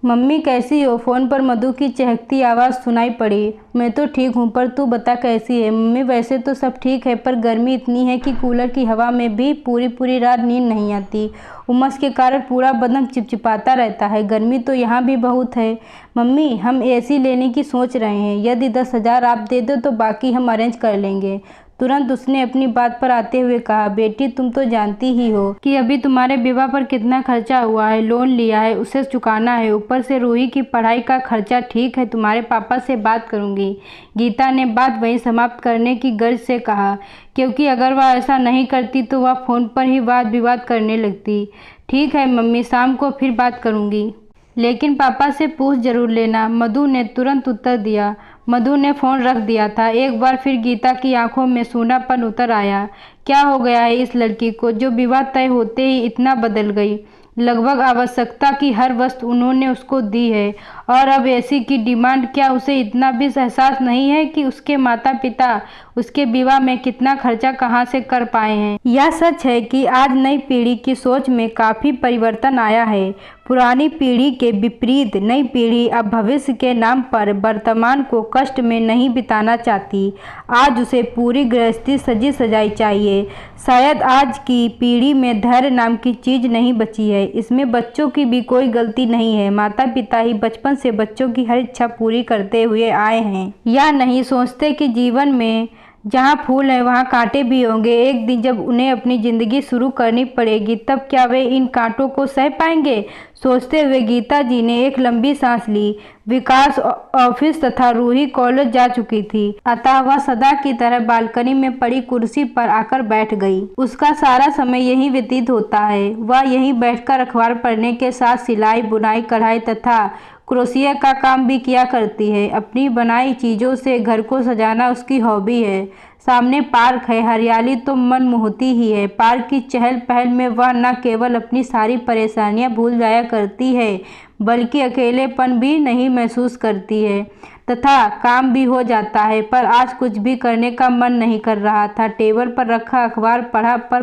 Mummy कैसी हो? Phone पर मधु की चहकती आवाज़ सुनाई पड़ी। मैं तो ठीक हूँ, पर तू बता कैसी है? मम्मी वैसे तो सब ठीक है, पर गर्मी इतनी है कि कूलर की हवा में भी पूरी पूरी रात नींद नहीं आती। उमस के कारण पूरा बदन चिपचिपाता रहता है। गर्मी तो यहाँ भी बहुत है। मम्मी हम एसी लेने की सोच रहे हैं। यदि 10,000 आप दे दो तो बाकी हम अरेंज कर लेंगे। तुरंत उसने अपनी बात पर आते हुए कहा, बेटी तुम तो जानती ही हो कि अभी तुम्हारे विवाह पर कितना खर्चा हुआ है। लोन लिया है, उसे चुकाना है, ऊपर से रूही की पढ़ाई का खर्चा। ठीक है, तुम्हारे पापा से बात करूंगी। गीता ने बात वहीं समाप्त करने की गर्ज से कहा, क्योंकि अगर वह ऐसा नहीं करती तो वह फ़ोन पर ही वाद विवाद करने लगती। ठीक है मम्मी, शाम को फिर बात करूंगी, लेकिन पापा से पूछ जरूर लेना, मधु ने तुरंत उत्तर दिया। मधु ने फ़ोन रख दिया था। एक बार फिर गीता की आंखों में सूनापन उतर आया। क्या हो गया है इस लड़की को, जो विवाह तय होते ही इतना बदल गई? लगभग आवश्यकता की हर वस्तु उन्होंने उसको दी है, और अब ऐसी की डिमांड। क्या उसे इतना भी एहसास नहीं है कि उसके माता पिता उसके विवाह में कितना खर्चा कहाँ से कर पाए हैं? यह सच है कि आज नई पीढ़ी की सोच में काफ़ी परिवर्तन आया है। पुरानी पीढ़ी के विपरीत नई पीढ़ी अब भविष्य के नाम पर वर्तमान को कष्ट में नहीं बिताना चाहती। आज उसे पूरी गृहस्थी सजी सजाई चाहिए। शायद आज की पीढ़ी में धैर्य नाम की चीज़ नहीं बची है। इसमें बच्चों की भी कोई गलती नहीं है। माता पिता ही बचपन से बच्चों की हर इच्छा पूरी करते हुए आए हैं। या नहीं सोचते कि जीवन में जहाँ फूल है वहाँ कांटे भी होंगे। एक दिन जब उन्हें अपनी ज़िंदगी शुरू करनी पड़ेगी, तब क्या वे इन कांटों को सह पाएंगे? सोचते हुए गीता जी ने एक लंबी सांस ली। विकास ऑफिस तथा रूही कॉलेज जा चुकी थी, अतः वह सदा की तरह बालकनी में पड़ी कुर्सी पर आकर बैठ गई। उसका सारा समय यहीं व्यतीत होता है। वह यहीं बैठकर अखबार पढ़ने के साथ सिलाई, बुनाई, कढ़ाई तथा क्रोशिया का काम भी किया करती है। अपनी बनाई चीज़ों से घर को सजाना उसकी हॉबी है। सामने पार्क है, हरियाली तो मन मोहती ही है। पार्क की चहल पहल में वह न केवल अपनी सारी परेशानियां भूल जाया करती है, बल्कि अकेलेपन भी नहीं महसूस करती है, तथा काम भी हो जाता है। पर आज कुछ भी करने का मन नहीं कर रहा था। टेबल पर रखा अखबार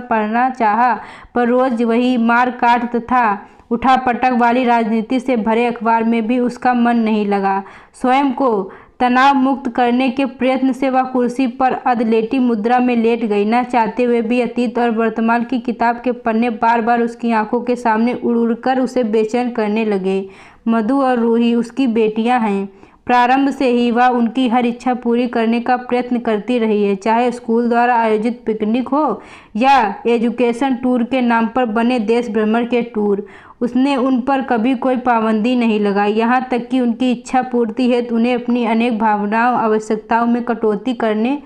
पढ़ना चाहा, पर रोज वही मार काट तथा उठापटक वाली राजनीति से भरे अखबार में भी उसका मन नहीं लगा। स्वयं को तनाव मुक्त करने के प्रयत्न से वह कुर्सी पर अधलेटी मुद्रा में लेट गई। न चाहते हुए भी अतीत और वर्तमान की किताब के पन्ने बार बार उसकी आंखों के सामने उड़ उड़कर उसे बेचैन करने लगे। मधु और रूही उसकी बेटियां हैं। प्रारंभ से ही वह उनकी हर इच्छा पूरी करने का प्रयत्न करती रही है, चाहे स्कूल द्वारा आयोजित पिकनिक हो या एजुकेशन टूर के नाम पर बने देश भ्रमण के टूर। उसने उन पर कभी कोई पाबंदी नहीं लगाई। यहाँ तक कि उनकी इच्छा पूर्ति हेतु उन्हें अपनी अनेक भावनाओं आवश्यकताओं में कटौती करने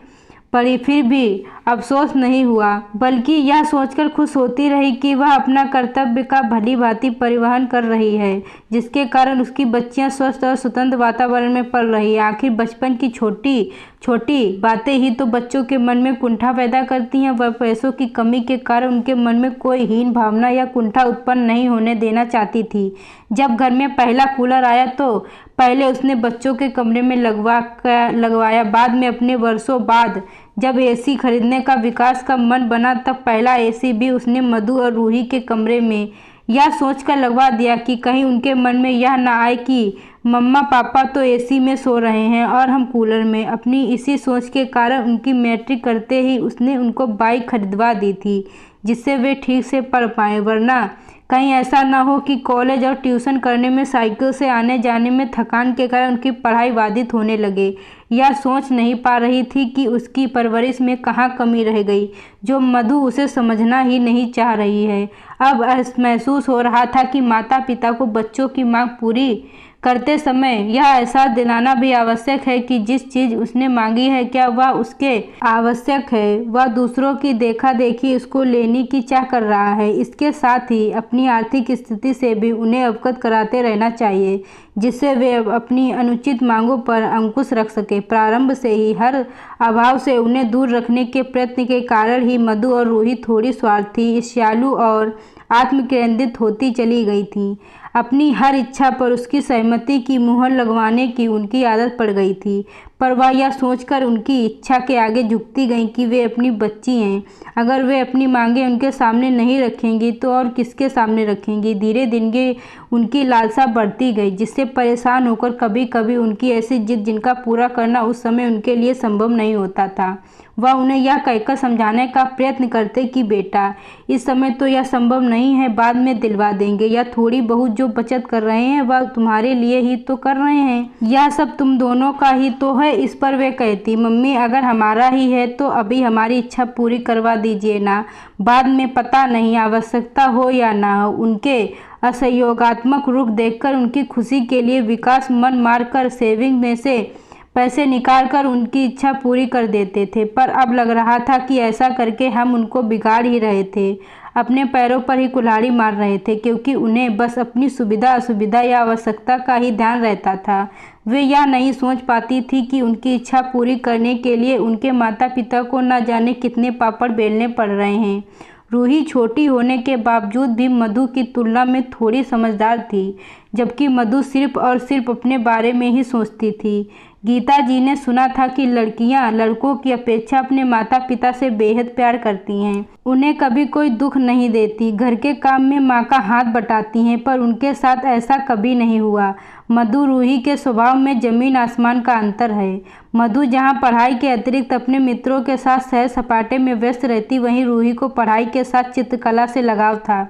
पड़ी, फिर भी अफसोस नहीं हुआ, बल्कि यह सोचकर खुश होती रही कि वह अपना कर्तव्य का भली भांति परिवहन कर रही है, जिसके कारण उसकी बच्चियां स्वस्थ और स्वतंत्र वातावरण में पल रही है। आखिर बचपन की छोटी छोटी बातें ही तो बच्चों के मन में कुंठा पैदा करती हैं। वह पैसों की कमी के कारण उनके मन में कोई हीन भावना या कुंठा उत्पन्न नहीं होने देना चाहती थी। जब घर में पहला कूलर आया तो पहले उसने बच्चों के कमरे में लगवाया। बाद में अपने वर्षों बाद जब एसी खरीदने का विकास का मन बना, तब पहला एसी भी उसने मधु और रूही के कमरे में यह सोचकर लगवा दिया कि कहीं उनके मन में यह ना आए कि मम्मा पापा तो एसी में सो रहे हैं और हम कूलर में। अपनी इसी सोच के कारण उनकी मैट्रिक करते ही उसने उनको बाइक खरीदवा दी थी, जिससे वे ठीक से पढ़ पाएँ, वरना कहीं ऐसा ना हो कि कॉलेज और ट्यूशन करने में, साइकिल से आने जाने में थकान के कारण उनकी पढ़ाई बाधित होने लगे। यह सोच नहीं पा रही थी कि उसकी परवरिश में कहाँ कमी रह गई, जो मधु उसे समझना ही नहीं चाह रही है। अब महसूस हो रहा था कि माता पिता को बच्चों की मांग पूरी करते समय यह एहसास दिलाना भी आवश्यक है कि जिस चीज़ उसने मांगी है, क्या वह उसके आवश्यक है। वह दूसरों की देखा देखी उसको लेने की चाह कर रहा है। इसके साथ ही अपनी आर्थिक स्थिति से भी उन्हें अवगत कराते रहना चाहिए, जिससे वे अपनी अनुचित मांगों पर अंकुश रख सके। प्रारंभ से ही हर अभाव से उन्हें दूर रखने के प्रयत्न के कारण ही मधु और रूही थोड़ी स्वार्थी, ईर्ष्यालु और आत्मकेंद्रित होती चली गई थी। अपनी हर इच्छा पर उसकी सहमति की मुहर लगवाने की उनकी आदत पड़ गई थी। पर वह यह सोचकर उनकी इच्छा के आगे झुकती गईं कि वे अपनी बच्ची हैं। अगर वे अपनी मांगें उनके सामने नहीं रखेंगी तो और किसके सामने रखेंगी। धीरे धीरे उनकी लालसा बढ़ती गई, जिससे परेशान होकर कभी कभी उनकी ऐसी जिद जिनका पूरा करना उस समय उनके लिए संभव नहीं होता था। वह उन्हें यह कहकर समझाने का प्रयत्न करते कि बेटा, इस समय तो यह संभव नहीं है, बाद में दिलवा देंगे, या थोड़ी बहुत जो बचत कर रहे हैं वह तुम्हारे लिए ही तो कर रहे हैं, यह सब तुम दोनों का ही तो है। इस पर वे कहती, मम्मी अगर हमारा ही है तो अभी हमारी इच्छा पूरी करवा दीजिए ना, बाद में पता नहीं आवश्यकता हो या ना हो। उनके असहयोगात्मक रुख देखकर उनकी खुशी के लिए विकास मन मारकर सेविंग में से पैसे निकालकर उनकी इच्छा पूरी कर देते थे। पर अब लग रहा था कि ऐसा करके हम उनको बिगाड़ ही रहे थे, अपने पैरों पर ही कुल्हाड़ी मार रहे थे, क्योंकि उन्हें बस अपनी सुविधा असुविधा या आवश्यकता का ही ध्यान रहता था। वे यह नहीं सोच पाती थी कि उनकी इच्छा पूरी करने के लिए उनके माता पिता को न जाने कितने पापड़ बेलने पड़ रहे हैं। रूही छोटी होने के बावजूद भी मधु की तुलना में थोड़ी समझदार थी, जबकि मधु सिर्फ और सिर्फ अपने बारे में ही सोचती थी। गीता जी ने सुना था कि लड़कियां लड़कों की अपेक्षा अपने माता पिता से बेहद प्यार करती हैं, उन्हें कभी कोई दुख नहीं देती, घर के काम में माँ का हाथ बटाती हैं, पर उनके साथ ऐसा कभी नहीं हुआ। मधु रूही के स्वभाव में जमीन आसमान का अंतर है। मधु जहाँ पढ़ाई के अतिरिक्त अपने मित्रों के साथ सैर सपाटे में व्यस्त रहती, वहीं रूही को पढ़ाई के साथ चित्रकला से लगाव था।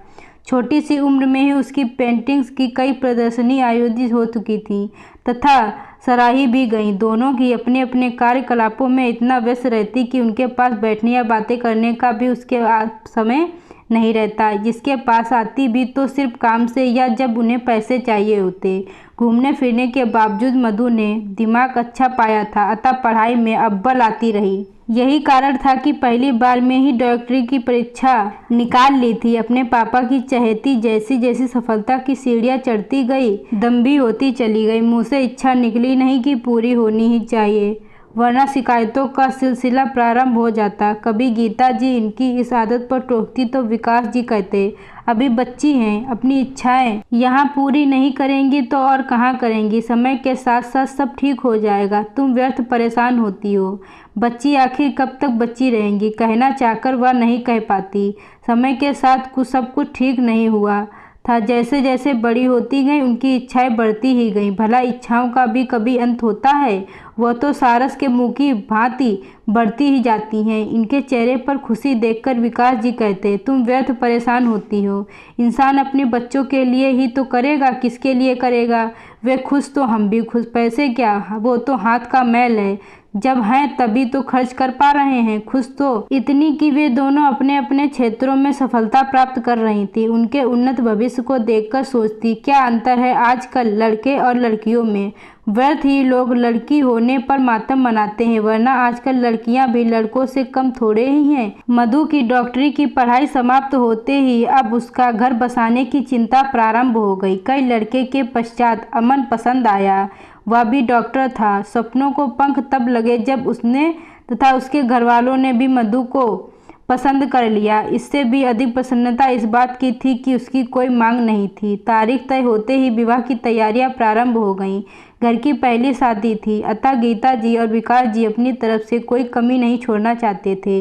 छोटी सी उम्र में ही उसकी पेंटिंग्स की कई प्रदर्शनी आयोजित हो चुकी थी तथा सराही भी गईं। दोनों की अपने अपने कार्यकलापों में इतना व्यस्त रहती कि उनके पास बैठने या बातें करने का भी उसके समय नहीं रहता। जिसके पास आती भी तो सिर्फ काम से या जब उन्हें पैसे चाहिए होते। घूमने फिरने के बावजूद मधु ने दिमाग अच्छा पाया था, अतः पढ़ाई में अव्वल आती रही। यही कारण था कि पहली बार में ही डॉक्टरी की परीक्षा निकाल ली थी। अपने पापा की चहेती जैसी जैसी सफलता की सीढ़ियाँ चढ़ती गई, दम भी होती चली गई। मुँह से इच्छा निकली नहीं कि पूरी होनी ही चाहिए, वरना शिकायतों का सिलसिला प्रारंभ हो जाता। कभी गीता जी इनकी इस आदत पर टोकती तो विकास जी कहते, अभी बच्ची हैं, अपनी इच्छाएं यहाँ पूरी नहीं करेंगी तो और कहाँ करेंगी, समय के साथ साथ सब ठीक हो जाएगा, तुम व्यर्थ परेशान होती हो। बच्ची आखिर कब तक बच्ची रहेंगी, कहना चाहकर वह नहीं कह पाती। समय के साथ सब कुछ ठीक नहीं हुआ था। जैसे जैसे बड़ी होती गई उनकी इच्छाएं बढ़ती ही गईं। भला इच्छाओं का भी कभी अंत होता है? वह तो सारस के मुंह की भांति बढ़ती ही जाती हैं। इनके चेहरे पर खुशी देखकर विकास जी कहते, तुम व्यर्थ परेशान होती हो। इंसान अपने बच्चों के लिए ही तो करेगा, किसके लिए करेगा? वे खुश तो हम भी खुश, पैसे क्या, वो तो हाथ का मैल है, जब हैं तभी तो खर्च कर पा रहे हैं। खुश तो इतनी कि वे दोनों अपने अपने क्षेत्रों में सफलता प्राप्त कर रही थी। उनके उन्नत भविष्य को देखकर सोचती, क्या अंतर है आजकल लड़के और लड़कियों में। व्यर्थ ही लोग लड़की होने पर मातम मनाते हैं, वरना आजकल लड़कियां भी लड़कों से कम थोड़े ही हैं। मधु की डॉक्टरी की पढ़ाई समाप्त होते ही अब उसका घर बसाने की चिंता प्रारंभ हो गई। कई लड़के के पश्चात अमन पसंद आया, वह भी डॉक्टर था। सपनों को पंख तब लगे जब उसने तथा उसके घरवालों ने भी मधु को पसंद कर लिया। इससे भी अधिक प्रसन्नता इस बात की थी कि उसकी कोई मांग नहीं थी। तारीख तय होते ही विवाह की तैयारियां प्रारंभ हो गईं। घर की पहली शादी थी, अतः गीता जी और विकास जी अपनी तरफ से कोई कमी नहीं छोड़ना चाहते थे।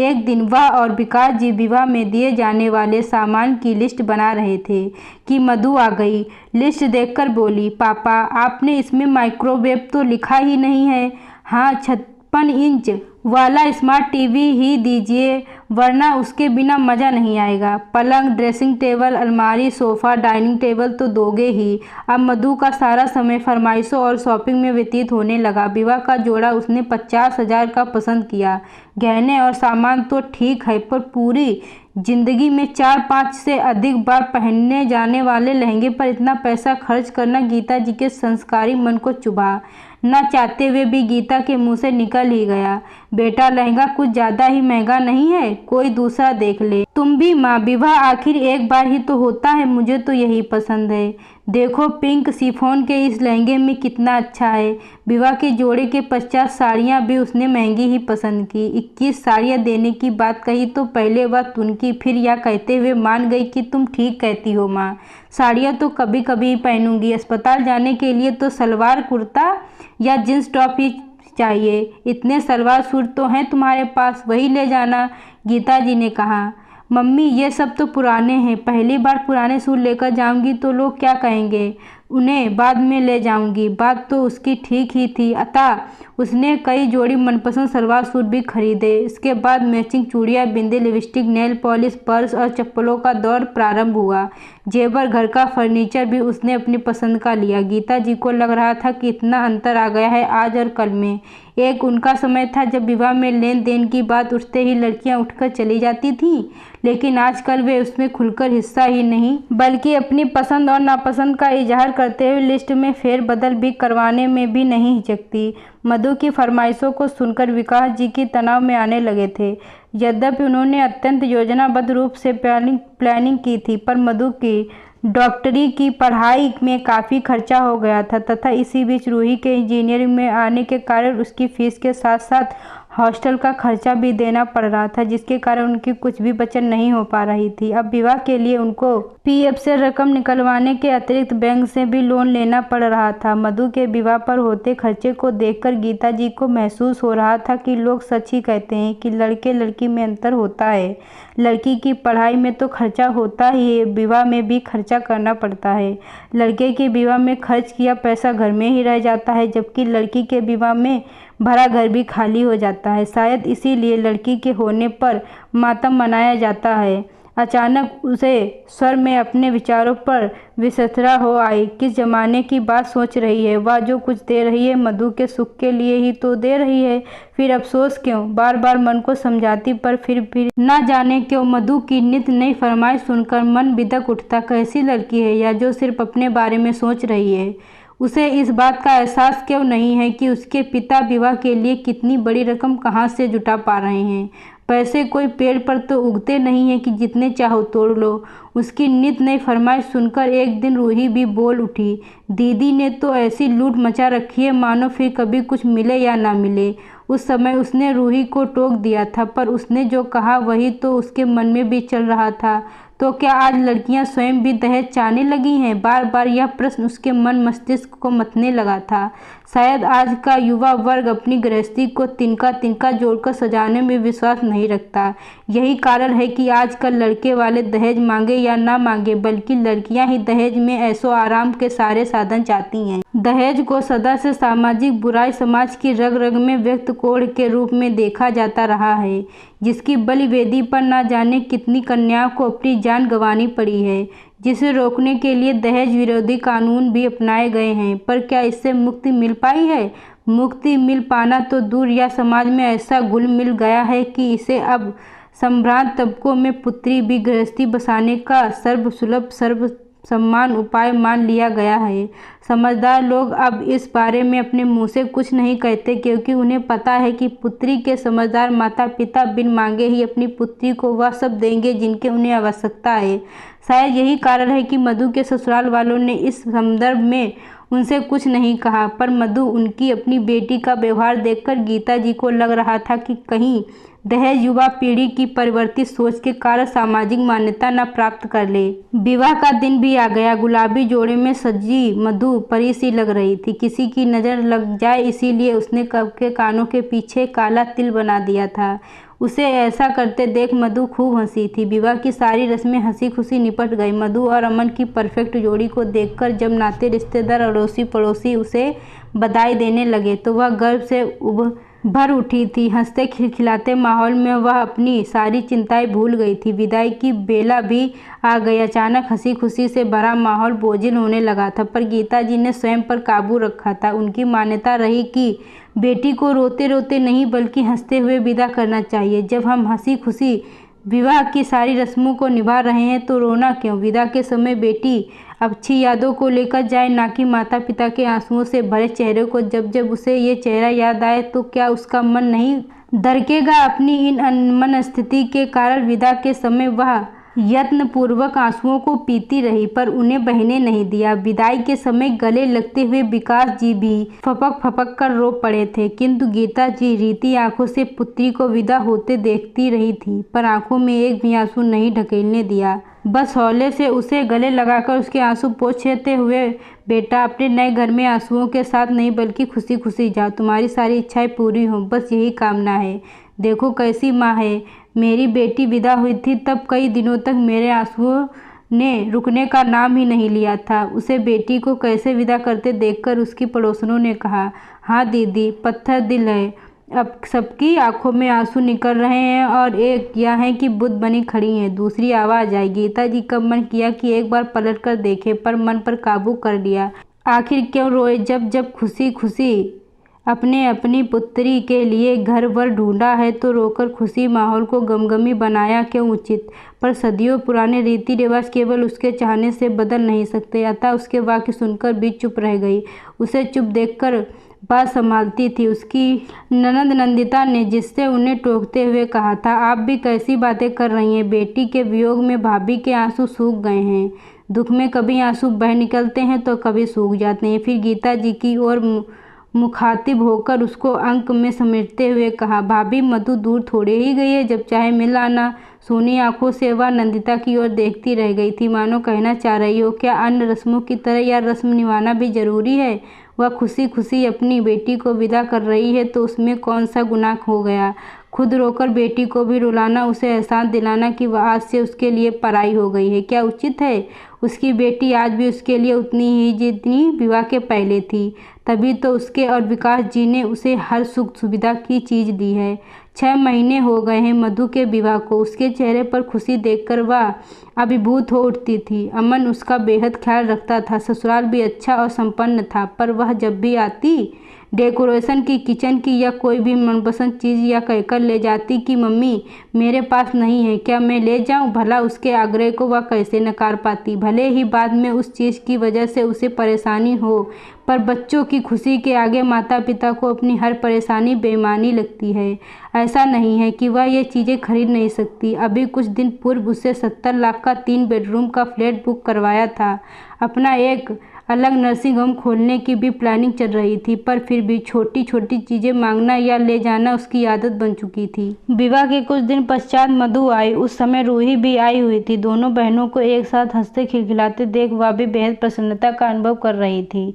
एक दिन वह और विकास जी विवाह में दिए जाने वाले सामान की लिस्ट बना रहे थे कि मधु आ गई। लिस्ट देखकर बोली, पापा आपने इसमें माइक्रोवेव तो लिखा ही नहीं है। हाँ, 56 इंच वाला स्मार्ट टीवी ही दीजिए, वरना उसके बिना मज़ा नहीं आएगा। पलंग, ड्रेसिंग टेबल, अलमारी, सोफ़ा, डाइनिंग टेबल तो दोगे ही। अब मधु का सारा समय फरमाइशों और शॉपिंग में व्यतीत होने लगा। विवाह का जोड़ा उसने 50,000 का पसंद किया। गहने और सामान तो ठीक है, पर पूरी जिंदगी में 4-5 से अधिक बार पहनने जाने वाले लहंगे पर इतना पैसा खर्च करना गीता जी के संस्कारी मन को चुभा। न चाहते हुए भी गीता के मुंह से निकल ही गया, बेटा लहंगा कुछ ज़्यादा ही महंगा नहीं है, कोई दूसरा देख ले। तुम भी माँ, विवाह आखिर एक बार ही तो होता है, मुझे तो यही पसंद है। देखो पिंक शिफॉन के इस लहंगे में कितना अच्छा है। विवाह के जोड़े के पश्चात साड़ियाँ भी उसने महंगी ही पसंद की। 21 साड़ियाँ देने की बात कही तो पहले वह तुनकी, फिर यह कहते हुए मान गई कि तुम ठीक कहती हो माँ, साड़ियाँ तो कभी कभी ही पहनूंगी। अस्पताल जाने के लिए तो सलवार कुर्ता या जींस टॉप ही चाहिए। इतने सलवार सूट तो हैं तुम्हारे पास, वही ले जाना, गीता जी ने कहा। मम्मी ये सब तो पुराने हैं, पहली बार पुराने सूट लेकर जाऊंगी तो लोग क्या कहेंगे, उन्हें बाद में ले जाऊंगी। बात तो उसकी ठीक ही थी। अतः उसने कई जोड़ी मनपसंद सलवार सूट भी खरीदे। इसके बाद मैचिंग चूड़ियाँ, बिंदी, लिपस्टिक, नेल पॉलिश, पर्स और चप्पलों का दौर प्रारंभ हुआ। जेवर, घर का फर्नीचर भी उसने अपनी पसंद का लिया। गीता जी को लग रहा था कि इतना अंतर आ गया है आज और कल में। एक उनका समय था जब विवाह में लेन देन की बात उठते ही लड़कियां उठकर चली जाती थीं, लेकिन आजकल वे उसमें खुलकर हिस्सा ही नहीं बल्कि अपनी पसंद और नापसंद का इजहार करते हुए लिस्ट में फेरबदल भी करवाने में भी नहीं हिचकती। मधु की फरमाइशों को सुनकर विकास जी की तनाव में आने लगे थे। यद्यपि उन्होंने अत्यंत योजनाबद्ध रूप से प्लानिंग की थी, पर मधु की डॉक्टरी की पढ़ाई में काफ़ी खर्चा हो गया था तथा इसी बीच रूही के इंजीनियरिंग में आने के कारण उसकी फीस के साथ साथ हॉस्टल का खर्चा भी देना पड़ रहा था, जिसके कारण उनकी कुछ भी बचत नहीं हो पा रही थी। अब विवाह के लिए उनको पीएफ से रकम निकलवाने के अतिरिक्त बैंक से भी लोन लेना पड़ रहा था। मधु के विवाह पर होते खर्चे को देखकर गीता जी को महसूस हो रहा था कि लोग सच ही कहते हैं कि लड़के लड़की में अंतर होता है। लड़की की पढ़ाई में तो खर्चा होता ही है, विवाह में भी खर्चा करना पड़ता है। लड़के के विवाह में खर्च किया पैसा घर में ही रह जाता है, जबकि लड़की के विवाह में भरा घर भी खाली हो जाता है। शायद इसीलिए लड़की के होने पर मातम मनाया जाता है। अचानक उसे स्वर में अपने विचारों पर विसथरा हो आई। किस जमाने की बात सोच रही है, वह जो कुछ दे रही है मधु के सुख के लिए ही तो दे रही है, फिर अफसोस क्यों। बार बार मन को समझाती पर फिर भी न जाने क्यों मधु की नित नई फरमाइश सुनकर मन बिदक उठता। कैसी लड़की है या जो सिर्फ अपने बारे में सोच रही है। उसे इस बात का एहसास क्यों नहीं है कि उसके पिता विवाह के लिए कितनी बड़ी रकम कहाँ से जुटा पा रहे हैं। पैसे कोई पेड़ पर तो उगते नहीं है कि जितने चाहो तोड़ लो। उसकी नित नई फरमाइश सुनकर एक दिन रूही भी बोल उठी, दीदी ने तो ऐसी लूट मचा रखी है मानो फिर कभी कुछ मिले या ना मिले। उस समय उसने रूही को टोक दिया था, पर उसने जो कहा वही तो उसके मन में भी चल रहा था। तो क्या आज लड़कियां स्वयं भी दहेज चाहने लगी हैं? बार बार यह प्रश्न उसके मन मस्तिष्क को मथने लगा था। शायद आज का युवा वर्ग अपनी गृहस्थी को तिनका तिनका जोड़कर सजाने में विश्वास नहीं रखता। यही कारण है कि आजकल लड़के वाले दहेज मांगे या ना मांगे, बल्कि लड़कियां ही दहेज में ऐशो आराम के सारे साधन चाहती हैं। दहेज को सदा से सामाजिक बुराई, समाज की रग रग में व्यक्त कोढ़ के रूप में देखा जाता रहा है, जिसकी बलि वेदी पर ना जाने कितनी कन्याओं को अपनी जान गंवानी पड़ी है। जिसे रोकने के लिए दहेज विरोधी कानून भी अपनाए गए हैं, पर क्या इससे मुक्ति मिल पाई है? मुक्ति मिल पाना तो दूर, या समाज में ऐसा घुल मिल गया है कि इसे अब संभ्रांत तबकों में पुत्री भी गृहस्थी बसाने का सर्वसुलभ सर्व सम्मान उपाय मान लिया गया है। समझदार लोग अब इस बारे में अपने मुंह से कुछ नहीं कहते, क्योंकि उन्हें पता है कि पुत्री के समझदार माता पिता बिन मांगे ही अपनी पुत्री को वह सब देंगे जिनके उन्हें आवश्यकता है। शायद यही कारण है कि मधु के ससुराल वालों ने इस संदर्भ में उनसे कुछ नहीं कहा, पर मधु उनकी अपनी बेटी का व्यवहार देखकर गीता जी को लग रहा था कि कहीं दहेज युवा पीढ़ी की परिवर्तित सोच के कारण सामाजिक मान्यता न प्राप्त कर ले। विवाह का दिन भी आ गया। गुलाबी जोड़े में सजी मधु परी सी लग रही थी। किसी की नज़र लग जाए इसीलिए उसने कब के कानों के पीछे काला तिल बना दिया था। उसे ऐसा करते देख मधु खूब हंसी थी। विवाह की सारी रस्में हंसी खुशी निपट गई। मधु और अमन की परफेक्ट जोड़ी को देखकर जब नाते रिश्तेदार अड़ोसी पड़ोसी उसे बधाई देने लगे तो वह गर्व से भर उठी थी। हंसते खिलखिलाते माहौल में वह अपनी सारी चिंताएं भूल गई थी। विदाई की बेला भी आ गई। अचानक हंसी खुशी से भरा माहौल बोझिल होने लगा था, पर गीता जी ने स्वयं पर काबू रखा था। उनकी मान्यता रही कि बेटी को रोते रोते नहीं बल्कि हंसते हुए विदा करना चाहिए। जब हम हंसी खुशी विवाह की सारी रस्मों को निभा रहे हैं तो रोना क्यों? विदा के समय बेटी अच्छी यादों को लेकर जाए, ना कि माता पिता के आंसुओं से भरे चेहरे को। जब जब उसे ये चेहरा याद आए तो क्या उसका मन नहीं धड़केगा? अपनी इन अनमन स्थिति के कारण विदा के समय वह यत्नपूर्वक आंसुओं को पीती रही पर उन्हें बहने नहीं दिया। विदाई के समय गले लगते हुए विकास जी भी फपक फपक कर रो पड़े थे, किंतु गीता जी रीति आंखों से पुत्री को विदा होते देखती रही थी, पर आंखों में एक भी आंसू नहीं ढकेलने दिया। बस हौले से उसे गले लगाकर उसके आंसू पोंछते हुए, बेटा अपने नए घर में आंसुओं के साथ नहीं बल्कि खुशी खुशी जाओ, तुम्हारी सारी इच्छाएं पूरी हों, बस यही कामना है। देखो कैसी माँ है। मेरी बेटी विदा हुई थी तब कई दिनों तक मेरे आंसुओं ने रुकने का नाम ही नहीं लिया था। उसे बेटी को कैसे विदा करते देखकर उसकी पड़ोसनों ने कहा, हाँ दीदी, पत्थर दिल है। अब सबकी आंखों में आंसू निकल रहे हैं और एक यह है कि बुद्ध बनी खड़ी हैं। दूसरी आवाज़ आई। गीता जी का मन किया कि एक बार पलट कर देखे, पर मन पर काबू कर लिया। आखिर क्यों रोए जब जब खुशी खुशी अपने अपनी पुत्री के लिए घर वर ढूंढा है, तो रोकर खुशी माहौल को गमगमी बनाया क्यों उचित। पर सदियों पुराने रीति रिवाज केवल उसके चाहने से बदल नहीं सकते। अतः उसके वाक्य सुनकर भी चुप रह गई। उसे चुप देखकर बात संभालती थी उसकी ननद नंदिता ने, जिससे उन्हें टोकते हुए कहा था, आप भी कैसी बातें कर रही हैं। बेटी के वियोग में भाभी के आंसू सूख गए हैं। दुख में कभी आंसू बह निकलते हैं तो कभी सूख जाते हैं। फिर गीता जी की ओर मुखातिब होकर उसको अंक में समेटते हुए कहा, भाभी मधु दूर थोड़े ही गई है, जब चाहे मिल आना। सोनी आंखों से वह नंदिता की ओर देखती रह गई थी, मानो कहना चाह रही हो, क्या अन्य रस्मों की तरह यह रस्म निभाना भी जरूरी है। वह खुशी खुशी अपनी बेटी को विदा कर रही है तो उसमें कौन सा गुनाह हो गया। खुद रोकर बेटी को भी रुलाना, उसे एहसास दिलाना कि वह आज से उसके लिए पराई हो गई है, क्या उचित है। उसकी बेटी आज भी उसके लिए उतनी ही जितनी विवाह के पहले थी। तभी तो उसके और विकास जी ने उसे हर सुख सुविधा की चीज़ दी है। 6 महीने हो गए हैं मधु के विवाह को। उसके चेहरे पर खुशी देखकर वह अभिभूत हो उठती थी। अमन उसका बेहद ख्याल रखता था। ससुराल भी अच्छा और संपन्न था, पर वह जब भी आती, डेकोरेशन की, किचन की या कोई भी मनपसंद चीज़ या कहकर ले जाती कि मम्मी मेरे पास नहीं है, क्या मैं ले जाऊं। भला उसके आग्रह को वह कैसे नकार पाती। भले ही बाद में उस चीज़ की वजह से उसे परेशानी हो, पर बच्चों की खुशी के आगे माता पिता को अपनी हर परेशानी बेईमानी लगती है। ऐसा नहीं है कि वह ये चीज़ें खरीद नहीं सकती। अभी कुछ दिन पूर्व उसे 70 लाख का 3 बेडरूम का फ्लैट बुक करवाया था। अपना एक अलग नर्सिंग होम खोलने की भी प्लानिंग चल रही थी, पर फिर भी छोटी छोटी चीज़ें मांगना या ले जाना उसकी आदत बन चुकी थी। विवाह के कुछ दिन पश्चात मधु आई। उस समय रूही भी आई हुई थी। दोनों बहनों को एक साथ हंसते खिलखिलाते देख वह भी बेहद प्रसन्नता का अनुभव कर रही थी।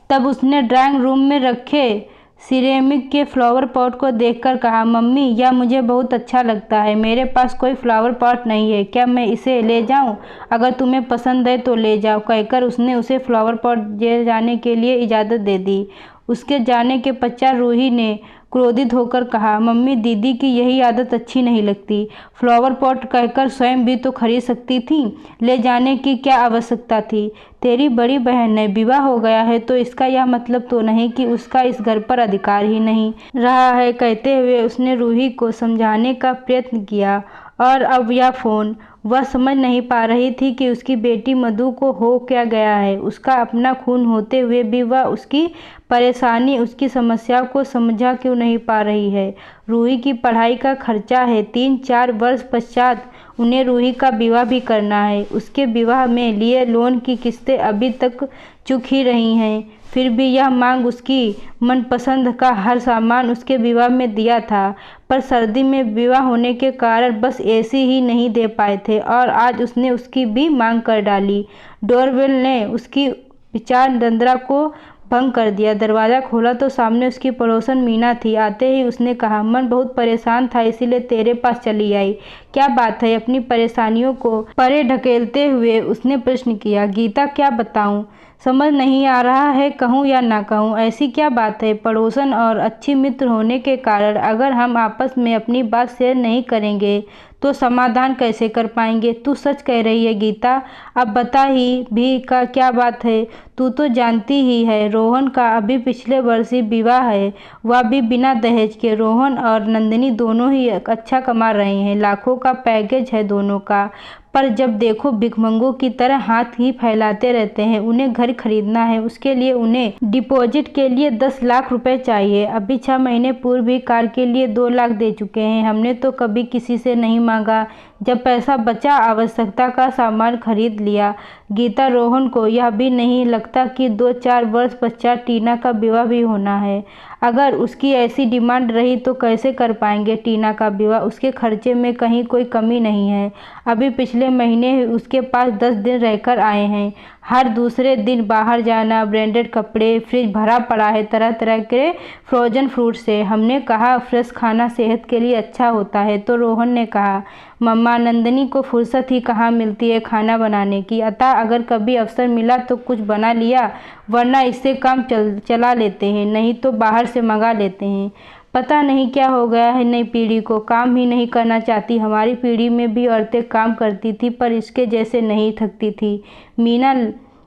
तब उसने ड्राइंग रूम में रखे सिरेमिक के फ्लावर पॉट को देखकर कहा, मम्मी यह मुझे बहुत अच्छा लगता है। मेरे पास कोई फ्लावर पॉट नहीं है, क्या मैं इसे ले जाऊं? अगर तुम्हें पसंद है तो ले जाओ, कहकर उसने उसे फ्लावर पॉट ले जाने के लिए इजाज़त दे दी। उसके जाने के पश्चात रूही ने क्रोधित होकर कहा, मम्मी दीदी की यही आदत अच्छी नहीं लगती। फ्लावर पॉट कहकर स्वयं भी तो खरीद सकती थी, ले जाने की क्या आवश्यकता थी। तेरी बड़ी बहन ने विवाह हो गया है तो इसका यह मतलब तो नहीं कि उसका इस घर पर अधिकार ही नहीं रहा है। कहते हुए उसने रूही को समझाने का प्रयत्न किया। और अब यह फ़ोन, वह समझ नहीं पा रही थी कि उसकी बेटी मधु को हो क्या गया है। उसका अपना खून होते हुए भी वह उसकी परेशानी, उसकी समस्याओं को समझा क्यों नहीं पा रही है। रूही की पढ़ाई का खर्चा है। 3-4 वर्ष पश्चात उन्हें रूही का विवाह भी करना है। उसके विवाह में लिए लोन की किस्तें अभी तक चुक ही रही हैं। फिर भी यह मांग उसकी मनपसंद का हर सामान उसके विवाह में दिया था, पर सर्दी में विवाह होने के कारण बस एसी ही नहीं दे पाए थे और आज उसने उसकी भी मांग कर डाली। डोरबेल ने उसकी विचार तंद्रा को भंग कर दिया। दरवाज़ा खोला तो सामने उसकी पड़ोसन मीना थी। आते ही उसने कहा, मन बहुत परेशान था इसीलिए तेरे पास चली आई। क्या बात है? अपनी परेशानियों को परे ढकेलते हुए उसने प्रश्न किया। गीता क्या बताऊं, समझ नहीं आ रहा है, कहूँ या ना कहूँ। ऐसी क्या बात है? पड़ोसन और अच्छी मित्र होने के कारण अगर हम आपस में अपनी बात शेयर नहीं करेंगे तो समाधान कैसे कर पाएंगे। तू सच कह रही है गीता, अब बता ही भी का क्या बात है। तू तो जानती ही है रोहन का अभी पिछले वर्ष ही विवाह है, वह भी बिना दहेज के। रोहन और नंदिनी दोनों ही अच्छा कमा रहे हैं, लाखों का पैकेज है दोनों का, पर जब देखो भिखमंगों की तरह हाथ ही फैलाते रहते हैं। उन्हें घर खरीदना है, उसके लिए उन्हें डिपॉजिट के लिए 10 लाख रुपए चाहिए। अभी 6 महीने पूर्व भी कार के लिए 2 लाख दे चुके हैं। हमने तो कभी किसी से नहीं मांगा। जब पैसा बचा आवश्यकता का सामान खरीद लिया। गीता, रोहन को यह भी नहीं लगता कि 2-4 वर्ष पश्चात टीना का विवाह भी होना है। अगर उसकी ऐसी डिमांड रही तो कैसे कर पाएंगे टीना का विवाह? उसके खर्चे में कहीं कोई कमी नहीं है। अभी पिछले महीने ही उसके पास 10 दिन रहकर आए हैं। हर दूसरे दिन बाहर जाना, ब्रांडेड कपड़े, फ्रिज भरा पड़ा है तरह तरह के फ्रोजन फ्रूट से। हमने कहा फ्रेश खाना सेहत के लिए अच्छा होता है तो रोहन ने कहा मम्मा, नंदिनी को फुर्सत ही कहाँ मिलती है खाना बनाने की। अतः अगर कभी अवसर मिला तो कुछ बना लिया, वरना इससे काम चला लेते हैं, नहीं तो बाहर से मंगा लेते हैं। पता नहीं क्या हो गया है नई पीढ़ी को, काम ही नहीं करना चाहती। हमारी पीढ़ी में भी औरतें काम करती थी पर इसके जैसे नहीं थकती थी। मीना,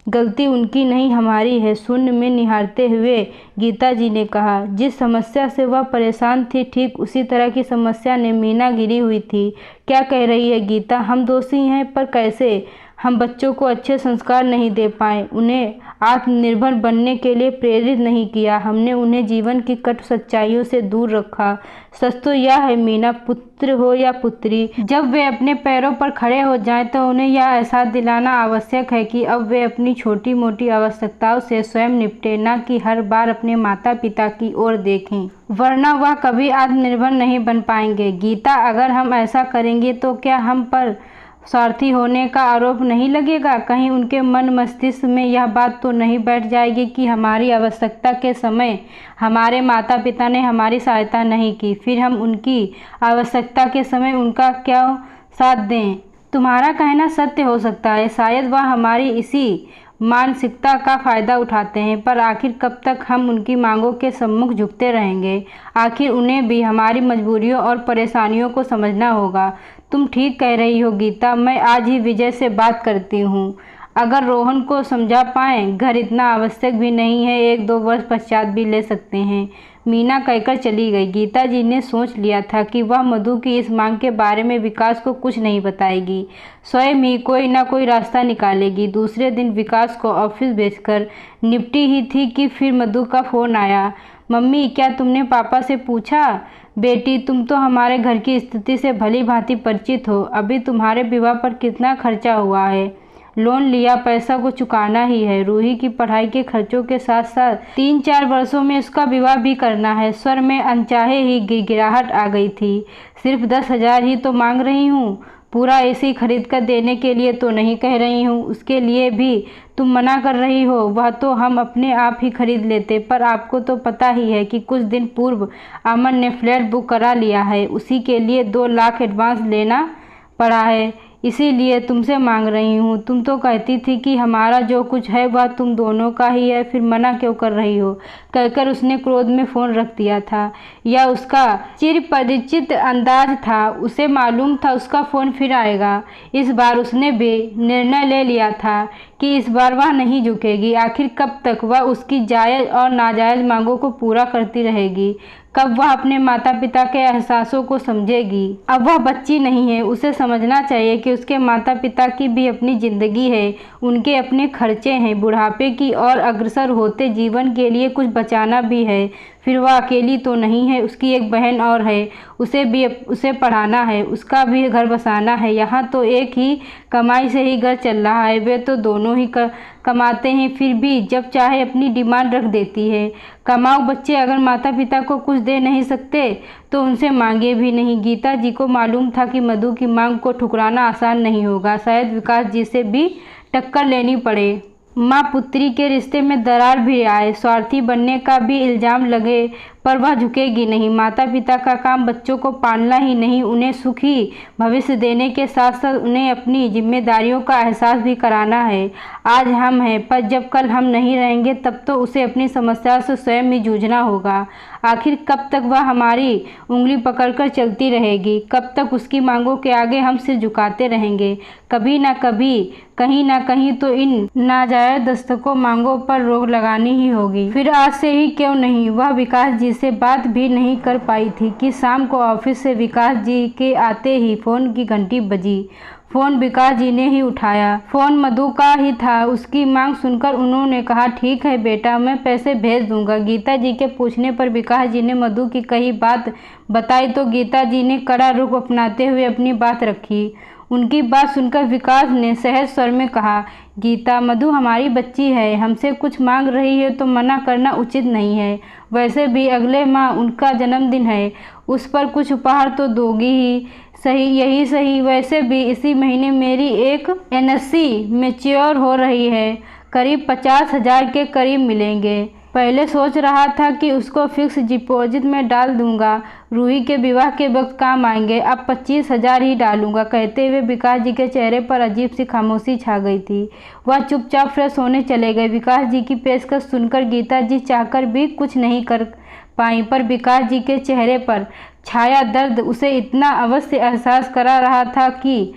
गलती उनकी नहीं हमारी है। शून्य में निहारते हुए गीता जी ने कहा। जिस समस्या से वह परेशान थी ठीक उसी तरह की समस्या ने मीना घिरी हुई थी। क्या कह रही है गीता? हम दोषी हैं, पर कैसे? हम बच्चों को अच्छे संस्कार नहीं दे पाए, उन्हें आत्मनिर्भर बनने के लिए प्रेरित नहीं किया। हमने उन्हें जीवन की कटु सच्चाइयों से दूर रखा। सच तो यह है मीना, पुत्र हो या पुत्री, जब वे अपने पैरों पर खड़े हो जाएं तो उन्हें यह एहसास दिलाना आवश्यक है कि अब वे अपनी छोटी मोटी आवश्यकताओं से स्वयं निपटें, न कि हर बार अपने माता पिता की ओर देखें, वरना वह कभी आत्मनिर्भर नहीं बन पाएंगे। गीता, अगर हम ऐसा करेंगे तो क्या हम पर स्वार्थी होने का आरोप नहीं लगेगा? कहीं उनके मन मस्तिष्क में यह बात तो नहीं बैठ जाएगी कि हमारी आवश्यकता के समय हमारे माता पिता ने हमारी सहायता नहीं की, फिर हम उनकी आवश्यकता के समय उनका क्या साथ दें? तुम्हारा कहना सत्य हो सकता है, शायद वह हमारी इसी मानसिकता का फ़ायदा उठाते हैं, पर आखिर कब तक हम उनकी मांगों के सम्मुख झुकते रहेंगे? आखिर उन्हें भी हमारी मजबूरियों और परेशानियों को समझना होगा। तुम ठीक कह रही हो गीता, मैं आज ही विजय से बात करती हूँ। अगर रोहन को समझा पाएँ, घर इतना आवश्यक भी नहीं है, 1-2 वर्ष पश्चात भी ले सकते हैं। मीना कहकर चली गई। गीता जी ने सोच लिया था कि वह मधु की इस मांग के बारे में विकास को कुछ नहीं बताएगी, स्वयं ही कोई ना कोई रास्ता निकालेगी। दूसरे दिन विकास को ऑफिस भेजकर निपटी ही थी कि फिर मधु का फ़ोन आया। मम्मी, क्या तुमने पापा से पूछा? बेटी, तुम तो हमारे घर की स्थिति से भली भांति परिचित हो। अभी तुम्हारे विवाह पर कितना खर्चा हुआ है? लोन लिया, पैसा को चुकाना ही है। रूही की पढ़ाई के खर्चों के साथ साथ 3-4 वर्षों में उसका विवाह भी करना है। स्वर में अनचाहे ही गिड़गिड़ाहट आ गई थी। सिर्फ 10,000 ही तो मांग रही हूँ, पूरा एसी खरीद कर देने के लिए तो नहीं कह रही हूँ। उसके लिए भी तुम मना कर रही हो, वह तो हम अपने आप ही खरीद लेते। पर आपको तो पता ही है कि कुछ दिन पूर्व अमन ने फ्लैट बुक करा लिया है, उसी के लिए 2 लाख एडवांस लेना पड़ा है, इसीलिए तुमसे मांग रही हूँ। तुम तो कहती थी कि हमारा जो कुछ है वह तुम दोनों का ही है, फिर मना क्यों कर रही हो? कहकर उसने क्रोध में फ़ोन रख दिया था। यह उसका चिरपरिचित अंदाज था, उसे मालूम था उसका फ़ोन फिर आएगा। इस बार उसने भी निर्णय ले लिया था कि इस बार वह नहीं झुकेगी। आखिर कब तक वह उसकी जायज़ और नाजायज़ मांगों को पूरा करती रहेगी? कब वह अपने माता पिता के एहसासों को समझेगी? अब वह बच्ची नहीं है, उसे समझना चाहिए कि उसके माता पिता की भी अपनी ज़िंदगी है, उनके अपने खर्चे हैं, बुढ़ापे की और अग्रसर होते जीवन के लिए कुछ बचाना भी है। फिर वह अकेली तो नहीं है, उसकी एक बहन और है, उसे पढ़ाना है, उसका भी घर बसाना है। यहाँ तो एक ही कमाई से ही घर चल रहा है, वे तो दोनों ही कमाते हैं, फिर भी जब चाहे अपनी डिमांड रख देती है। कमाऊ बच्चे अगर माता पिता को कुछ दे नहीं सकते तो उनसे मांगे भी नहीं। गीता जी को मालूम था कि मधु की मांग को ठुकराना आसान नहीं होगा, शायद विकास जी से भी टक्कर लेनी पड़े। माँ पुत्री के रिश्ते में दरार भी आए, स्वार्थी बनने का भी इल्ज़ाम लगे, पर वह झुकेगी नहीं। माता पिता का काम बच्चों को पालना ही नहीं, उन्हें सुखी भविष्य देने के साथ साथ उन्हें अपनी जिम्मेदारियों का एहसास भी कराना है। आज हम हैं, पर जब कल हम नहीं रहेंगे तब तो उसे अपनी समस्या से स्वयं ही जूझना होगा। आखिर कब तक वह हमारी उंगली पकड़कर चलती रहेगी? कब तक उसकी मांगों के आगे हम सिर झुकाते रहेंगे? कभी ना कभी, कहीं ना कहीं तो इन नाजायज़ दस्तकों मांगों पर रोक लगानी ही होगी। फिर आज से ही क्यों नहीं? वह विकास जी से बात भी नहीं कर पाई थी कि शाम को ऑफिस से विकास जी के आते ही फ़ोन की घंटी बजी। फोन विकास जी ने ही उठाया। फोन मधु का ही था। उसकी मांग सुनकर उन्होंने कहा, ठीक है बेटा, मैं पैसे भेज दूंगा। गीता जी के पूछने पर विकास जी ने मधु की कही बात बताई तो गीता जी ने कड़ा रुख अपनाते हुए अपनी बात रखी। उनकी बात सुनकर विकास ने सहज स्वर में कहा, गीता, मधु हमारी बच्ची है, हमसे कुछ मांग रही है तो मना करना उचित नहीं है। वैसे भी अगले माह उनका जन्मदिन है, उस पर कुछ उपहार तो दोगी ही सही। यही सही, वैसे भी इसी महीने मेरी एक एनएससी मैच्योर हो रही है, करीब 50,000 के करीब मिलेंगे। पहले सोच रहा था कि उसको फिक्स डिपॉजिट में डाल दूंगा, रूही के विवाह के वक्त काम आएंगे, अब 25,000 ही डालूंगा। कहते हुए विकास जी के चेहरे पर अजीब सी खामोशी छा गई थी। वह चुपचाप फ्रेश होने चले गए। विकास जी की पेशकश सुनकर गीता जी चाहकर भी कुछ नहीं कर पाई, पर विकास जी के चेहरे पर छाया दर्द उसे इतना अवश्य एहसास करा रहा था कि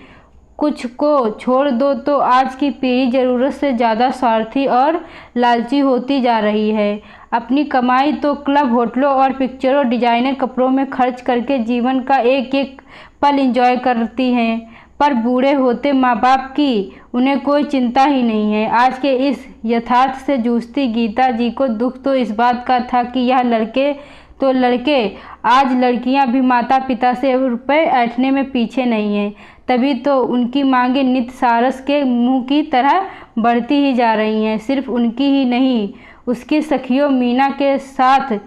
कुछ को छोड़ दो तो आज की पीढ़ी ज़रूरत से ज़्यादा स्वार्थी और लालची होती जा रही है। अपनी कमाई तो क्लब, होटलों और पिक्चरों, डिजाइनर कपड़ों में खर्च करके जीवन का एक एक पल एंजॉय करती हैं, पर बूढ़े होते माँ बाप की उन्हें कोई चिंता ही नहीं है। आज के इस यथार्थ से जूझती गीता जी को दुख तो इस बात का था कि यह लड़के तो लड़के, आज लड़कियां भी माता पिता से रुपए ऐंठने में पीछे नहीं हैं। तभी तो उनकी मांगें नित्य सारस के मुंह की तरह बढ़ती ही जा रही हैं। सिर्फ उनकी ही नहीं, उसकी सखियों मीना के साथ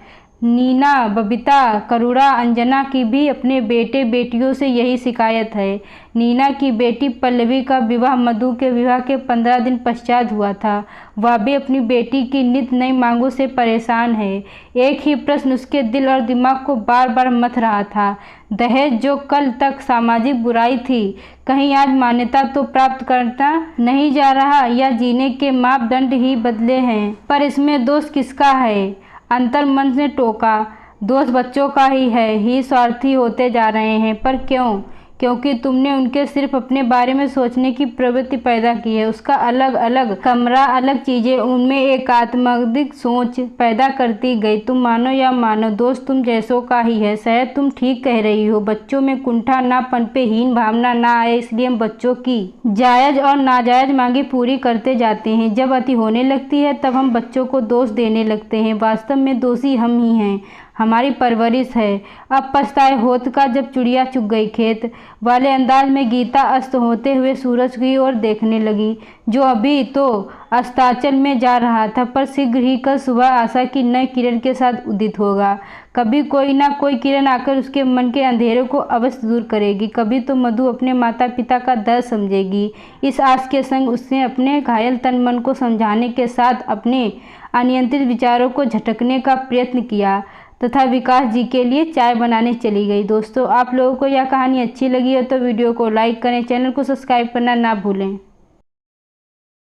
नीना, बबीता, करुणा, अंजना की भी अपने बेटे बेटियों से यही शिकायत है। नीना की बेटी पल्लवी का विवाह मधु के विवाह के 15 दिन पश्चात हुआ था। वह भी अपनी बेटी की नित नई मांगों से परेशान है। एक ही प्रश्न उसके दिल और दिमाग को बार बार मथ रहा था, दहेज जो कल तक सामाजिक बुराई थी, कहीं आज मान्यता तो प्राप्त करता नहीं जा रहा, या जीने के मापदंड ही बदले हैं। पर इसमें दोष किसका है? अंतर मन ने टोका, दोष बच्चों का ही है, ही स्वार्थी होते जा रहे हैं। पर क्यों? क्योंकि तुमने उनके सिर्फ अपने बारे में सोचने की प्रवृत्ति पैदा की है। उसका अलग अलग कमरा, अलग चीज़ें उनमें एकात्मक सोच पैदा करती गई। तुम मानो या मानो, दोस्त तुम जैसों का ही है। शायद तुम ठीक कह रही हो, बच्चों में कुंठा ना पनपे, हीन भावना ना आए, इसलिए हम बच्चों की जायज़ और नाजायज़ मांगे पूरी करते जाते हैं। जब अति होने लगती है तब हम बच्चों को दोष देने लगते हैं। वास्तव में दोषी हम ही हैं, हमारी परवरिश है। अब पछताए होत का जब चिड़िया चुग गई खेत वाले अंदाज में गीता अस्त होते हुए सूरज की ओर देखने लगी, जो अभी तो अस्ताचल में जा रहा था, पर शीघ्र ही कल सुबह आशा की नई किरण के साथ उदित होगा। कभी कोई ना कोई किरण आकर उसके मन के अंधेरे को अवश्य दूर करेगी। कभी तो मधु अपने माता पिता का दर्द समझेगी। इस आस के संग उसने अपने घायल तन मन को समझाने के साथ अपने अनियंत्रित विचारों को झटकने का प्रयत्न किया तथा विकास जी के लिए चाय बनाने चली गई। दोस्तों, आप लोगों को यह कहानी अच्छी लगी हो तो वीडियो को लाइक करें, चैनल को सब्सक्राइब करना ना भूलें।